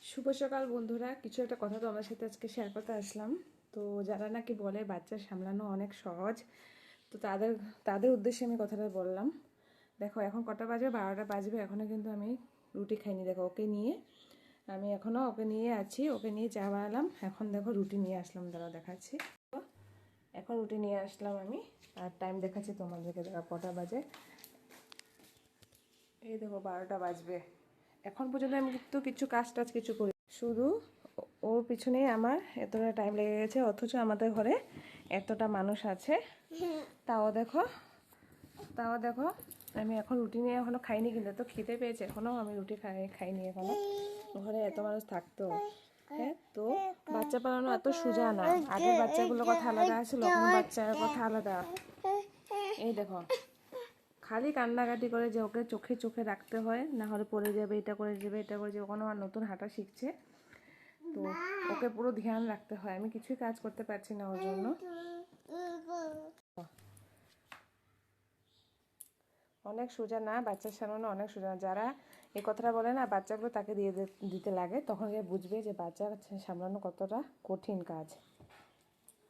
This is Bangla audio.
শুভ সকাল বন্ধুরা, কিছু একটা কথা তোমাদের সাথে আজকে শেয়ার করতে আসলাম। তো যারা নাকি বলে বাচ্চা সামলানো অনেক সহজ, তো তাদের তাদের উদ্দেশ্যে আমি কথাটা বললাম। দেখো এখন কটা বাজবে, 12টা বাজবে, এখনও কিন্তু আমি রুটি খাইনি। দেখো আমি এখনও ওকে নিয়ে আছি, ওকে নিয়ে চা বানালাম। এখন দেখো রুটি নিয়ে আসলাম, দাঁড়া দেখাচ্ছি। এখন রুটি নিয়ে আসলাম আমি, আর টাইম দেখাচ্ছি তোমাদেরকে। দেখো কটা বাজে, এই দেখো 12টা বাজবে। এখন পর্যন্ত আমি কিন্তু কিছু কাজ কিছু করি, শুধু ওর পিছনেই আমার এতটা টাইম লেগে গেছে। অথচ আমাদের ঘরে এতটা মানুষ আছে, তাও দেখো আমি এখন রুটি নিয়ে এখনও খাইনি, কিন্তু তো খেতে পেয়েছে, এখনও আমি রুটি খাইনি এখনও। ঘরে এত মানুষ থাকতো। হ্যাঁ, তো বাচ্চা পালানো এত সোজা না। আগের বাচ্চাগুলোর কথা আলাদা ছিল, এখন বাচ্চার কথা আলাদা। এই দেখো খালি কান্নাকাটি করে যে ওকে চোখে চোখে রাখতে হয়, না হলে পড়ে যাবে, এটা করে যাবে, এটা করে যাবে। ওখানে আমার নতুন হাঁটা শিখছে, তো ওকে পুরো ধ্যান রাখতে হয়। আমি কিছুই কাজ করতে পারছি না ওর জন্য। অনেক সোজা না, বাচ্চা সামলানো অনেক সোজা না। যারা এই কথাটা বলে না বাচ্চাগুলো তাকে দিতে লাগে, তখন বুঝবে যে বাচ্চা সামলানো কতটা কঠিন কাজ।